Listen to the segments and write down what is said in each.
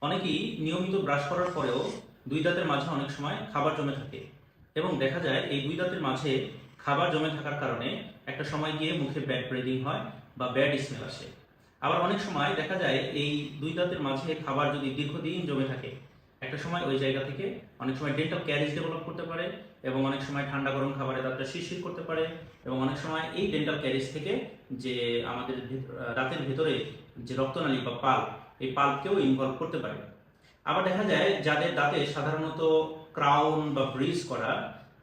অনেকেই নিয়মিত ব্রাশ করার পরেও দুই দাঁতের মাঝে অনেক সময় খাবার জমে থাকে এবং দেখা যায় এই দুই দাঁতের মাঝে খাবার জমে থাকার কারণে একটা সময় গিয়ে মুখে ব্যাড ব্রিদিং হয় বা ব্যাড স্মেল আসে। আবার অনেক সময় দেখা যায় এই দুই দাঁতের মাঝে খাবার যদি দীর্ঘদিন জমে থাকে একটা সময় ওই জায়গা থেকে অনেক সময় ডেন্টাল ক্যারিজ ডেভেলপ করতে পারে এবং অনেক সময় ঠান্ডা গরম খাবারে দাঁতটা শিরশির করতে পারে এবং অনেক সময় এই ডেন্টাল ক্যারিজ থেকে যে আমাদের দাঁতের ভেতরে যে রক্তনালী বা পাল্প, এই পাল্পকেও ইনভলভ করতে পারে। আবার দেখা যায় যাদের দাঁতে সাধারণত ক্রাউন বা ব্রিজ করা,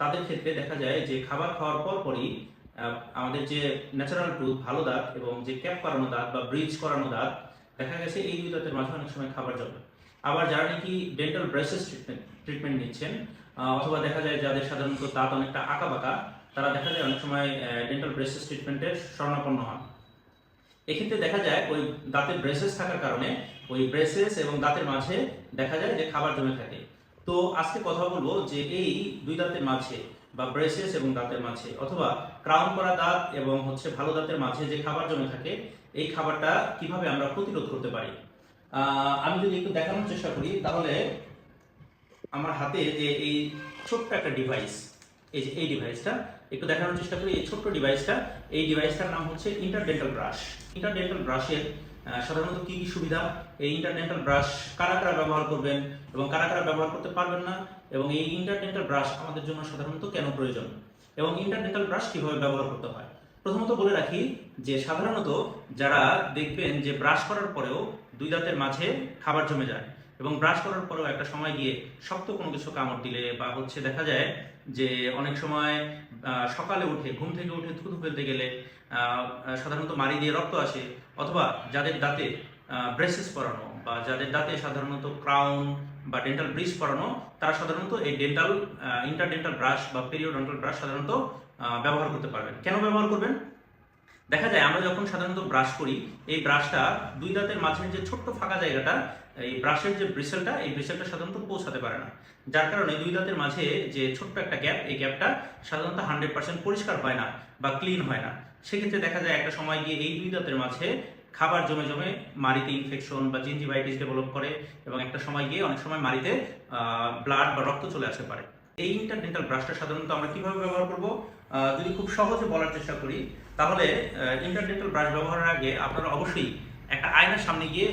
তাদের ক্ষেত্রে দেখা যায় যে খাবার খাওয়ার পরই আমাদের যে ন্যাচারাল টুথ ভালো দাঁত এবং যে ক্যাপ করানো দাঁত বা ব্রিজ করানো দাঁত, দেখা গেছে এই দুই দাঁতের মাঝে অনেক সময় খাবার জমে। আবার যারা নাকি ডেন্টাল ব্রেসেস ট্রিটমেন্ট নিচ্ছেন, অথবা দেখা যায় যাদের সাধারণত দাঁত অনেকটা আঁকা বাঁকা, তারা দেখা যায় অনেক সময় ডেন্টাল ব্রেসেস ট্রিটমেন্টের শরণাপন্ন হন। এক্ষেত্রে দেখা যায় ওই দাঁতের ব্রেসেস থাকার কারণে ওই ব্রেসেস এবং দাঁতের মাঝে দেখা যায় যে খাবার জমে থাকে। তো আজকে কথা বলবো যে এই দুই দাঁতের মাঝে বা ব্রেসেস এবং দাঁতের মাঝে অথবা ক্রাউন করা দাঁত এবং ভালো দাঁতের মাঝে যে খাবার জমে থাকে, এই খাবারটা কিভাবে আমরা প্রতিরোধ করতে পারি। আমি যদি একটু দেখানোর চেষ্টা করি তাহলে আমার হাতে যে এই ছোট্ট একটা ডিভাইস, এই যে এই ডিভাইসটা একটু দেখানোর চেষ্টা করি। এই ছোট্ট ডিভাইসটা, এই ডিভাইসটার নাম হচ্ছে ইন্টারডেন্টাল ব্রাশ। ইন্টারডেন্টাল ব্রাশের সাধারণত কি কি সুবিধা, এই ইন্টারডেন্টাল ব্রাশ কারা কারা ব্যবহার করবেন এবং কারা কারা ব্যবহার করতে পারবেন না, এবং এই ইন্টারডেন্টাল ব্রাশ আমাদের জন্য সাধারণত কেন প্রয়োজন, এবং ইন্টারডেন্টাল ব্রাশ কিভাবে ব্যবহার করতে হয়। প্রথমত বলে রাখি যে সাধারণত যারা দেখবেন যে ব্রাশ করার পরেও দুই দাঁতের মাঝে খাবার জমে যায় এবং ব্রাশ করার পরেও একটা সময় গিয়ে শক্ত কোনো কিছু কামড় দিলে বা দেখা যায় যে অনেক সময় সকালে উঠে ঘুম থেকে উঠে থুতু ফেলতে গেলে সাধারণত মাড়ি দিয়ে রক্ত আসে, অথবা যাদের দাঁতে ব্রেসেস পরানো বা যাদের দাঁতে সাধারণত ক্রাউন বা ডেন্টাল ব্রিজ পরানো, তারা সাধারণত এই ডেন্টাল ইন্টারডেন্টাল ব্রাশ বা পেরিওডন্টাল ব্রাশ সাধারণত ব্যবহার করতে পারবেন। কেন ব্যবহার করবেন? দেখা যায় আমরা যখন সাধারণত ব্রাশ করি, এই ব্রাশটা দুই দাঁতের মাঝের যে ছোট্ট ফাঁকা জায়গাটা, এই ব্রাশের যে ব্রিসেলটা, এই ব্রিসেলটা সাধারণত পৌঁছাতে পারে না, যার কারণে দুই দাঁতের মাঝে যে ছোট্ট একটা গ্যাপ, এই গ্যাপটা সাধারণত 100% পরিষ্কার হয় না বা ক্লিন হয় না। সেক্ষেত্রে দেখা যায় একটা সময় গিয়ে এই দুই দাঁতের মাঝে খাবার জমে জমে মাড়িতে ইনফেকশন বা জিঞ্জিভাইটিস ডেভেলপ করে এবং একটা সময় গিয়ে অনেক সময় মাড়িতে ব্লাড বা রক্ত চলে আসতে পারে। এই ইন্টারডেন্টাল ব্রাশটা সাধারণত আমরা কিভাবে ব্যবহার করব, যদি খুব সহজে বলার চেষ্টা করি তাহলে ইন্টারডেন্টাল ব্রাশ ব্যবহারের আগে আপনারা অবশ্যই একটা আয়নার সামনে গিয়ে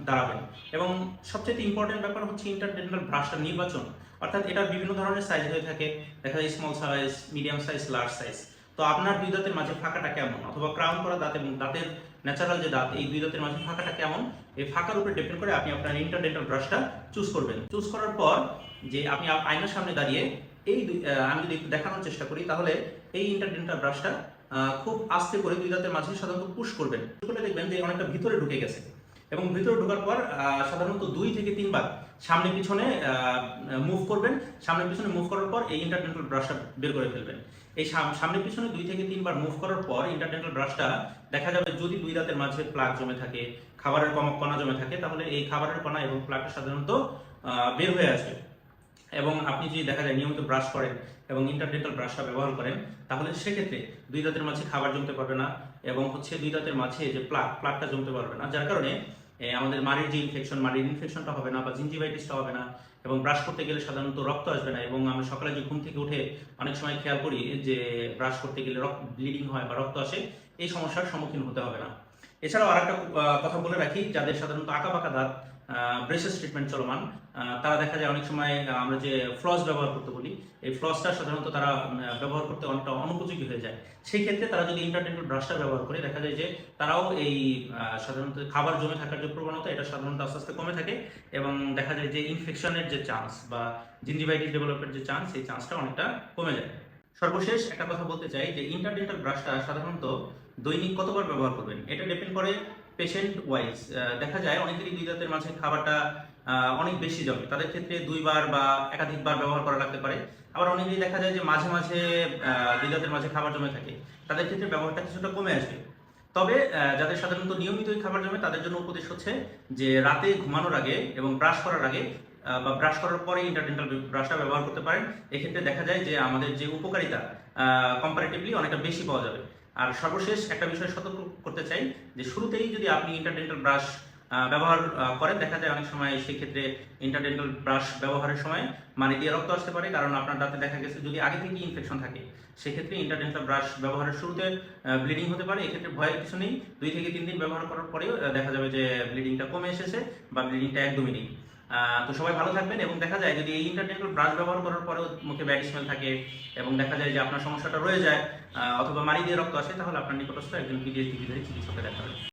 দাঁড়াবেন। এবং সবচেয়ে ইম্পর্টেন্ট ব্যাপার হচ্ছে ইন্টারডেন্টাল ব্রাশটার নির্বাচন, অর্থাৎ এটা বিভিন্ন ধরনের সাইজ হয়ে থাকে, দেখা যায় small size, medium size, large size. তো আপনার দুই দাঁতের মাঝে ফাঁকাটা কেমন, অথবা ক্রাউন করা দাঁত এবং দাঁতের ন্যাচারাল যে দাঁত, এই দুই দাঁতের মাঝে ফাঁকাটা কেমন, এই ফাঁকার উপরে ডিপেন্ড করে আপনি আপনার ইন্টারডেন্টাল ব্রাশটা চুজ করবেন। চুজ করার পর যে আপনি আয়নার সামনে দাঁড়িয়ে আমি যদি একটু দেখানোর চেষ্টা করি তাহলে এই ইন্টারডেন্টাল ব্রাশটা খুব আস্তে করে দুই দাঁতের মাঝে সাধারণত পুশ করবেন। করলে দেখবেন যে অনেকটা ভিতরে ঢুকে গেছে, এবং ভিতরে ঢোকার পর সাধারণত 2 থেকে 3 বার সামনে পিছনে মুভ করবেন। সামনে পিছনে মুভ করার পর এই ইন্টারডেন্টাল ব্রাশটা বের করে ফেলবেন। এই সামনে পিছনে 2 থেকে 3 বার মুভ করার পর ইন্টারডেন্টাল ব্রাশটা দেখা যাবে যদি দুই দাঁতের মাঝে প্লাগ জমে থাকে, খাবারের কণা জমে থাকে, তাহলে এই খাবারের কণা এবং প্লাগটা সাধারণত বের হয়ে আসবে। এবং আপনি যদি দেখা যায় নিয়মিত ব্রাশ করেন এবং ইন্টারডেন্টাল ব্রাশটা ব্যবহার করেন, তাহলে সেক্ষেত্রে দুই দাঁতের মাঝে খাবার জমতে পারবে না এবং দুই দাঁতের মাঝে যে প্লাগটা জমতে পারবে না, যার কারণে আমাদের মাড়ির যে মাড়ির ইনফেকশনটা হবে না বা জিঞ্জিভাইটিসটা হবে না, এবং ব্রাশ করতে গেলে সাধারণত রক্ত আসবে না। এবং আমরা সকালে যে ঘুম থেকে উঠে অনেক সময় খেয়াল করি যে ব্রাশ করতে গেলে ব্লিডিং হয় বা রক্ত আসে, এই সমস্যার সম্মুখীন হতে হবে না। এছাড়াও আরেকটা কথা বলে রাখি, যাদের সাধারণত আঁকা বাঁকা দাঁত, ব্রেসেস ট্রিটমেন্ট চলমান, তারা দেখা যায় অনেক সময় আমরা যে ফ্লস ব্যবহার করতে বলি, এই ফ্লসটা সাধারণত তারা ব্যবহার করতে অনেকটা অনুপযোগী হয়ে যায়। সেই ক্ষেত্রে তারা যদি ইন্টারডেন্টাল ব্রাশটা ব্যবহার করে, দেখা যায় যে তারাও এই সাধারণত খাবার জমে থাকার যে প্রবণতা, এটা সাধারণত আস্তে আস্তে কমে থাকে এবং দেখা যায় যে ইনফেকশনের যে চান্স বা জিঞ্জিভাইটিস ডেভেলপের যে চান্স, এই চান্সটা অনেকটা কমে যায়। সর্বশেষ একটা কথা বলতে চাই যে ইন্টারডেন্টাল ব্রাশটা সাধারণত দৈনিক কতবার ব্যবহার করবেন, এটা ডিপেন্ড করে পেশেন্ট ওয়াইজ। দেখা যায় অনেকেরই দুই দাঁতের মাঝে খাবারটা অনেক বেশি জমে, তাদের ক্ষেত্রে 2 বার বা একাধিকবার ব্যবহার করা লাগতে পারে। আবার অনেকেরই দেখা যায় যে মাঝে মাঝে দুই দাঁতের মাঝে খাবার জমে থাকে, তাদের ক্ষেত্রে ব্যবহারটা কিছুটা কমে আসবে। তবে যাদের সাধারণত নিয়মিতই খাবার জমে, তাদের জন্য উপদেশ হচ্ছে যে রাতে ঘুমানোর আগে এবং ব্রাশ করার আগে বা ব্রাশ করার পরে ইন্টারডেন্টাল ব্রাশটা ব্যবহার করতে পারেন। এক্ষেত্রে দেখা যায় যে আমাদের যে উপকারিতা কম্পারেটিভলি অনেকটা বেশি পাওয়া যাবে। আর সর্বশেষ একটা বিষয় সতর্ক করতে চাই যে শুরুতেই যদি আপনি ইন্টারডেন্টাল ব্রাশ ব্যবহার করেন, দেখা যায় অনেক সময় সেই ক্ষেত্রে ইন্টারডেন্টাল ব্রাশ ব্যবহারের সময় মাড়ি দিয়ে রক্ত আসতে পারে, কারণ আপনার দাঁতে দেখা গেছে যদি আগে থেকে ইনফেকশন থাকে সেক্ষেত্রে ইন্টারডেন্টাল ব্রাশ ব্যবহারের শুরুতে ব্লিডিং হতে পারে। এক্ষেত্রে ভয়ের কিছু নেই, 2 থেকে 3 দিন ব্যবহার করার পরেও দেখা যাবে যে ব্লিডিংটা কমে এসেছে বা ব্লিডিংটা একদমই নেই। তো সবাই ভালো থাকবেন। এবং দেখা যায় যদি এই ইন্টারডেন্টাল ব্রাশ ব্যবহার করার পরেও মুখে ব্যাড স্মেল থাকে এবং দেখা যায় যে আপনার সমস্যাটা রয়ে যায় অথবা মাড়ি দিয়ে রক্ত আসে, তাহলে আপনার নিকটস্থ একজন পিডিএস ডিগ্রিধারী চিকিৎসকের দেখাবেন।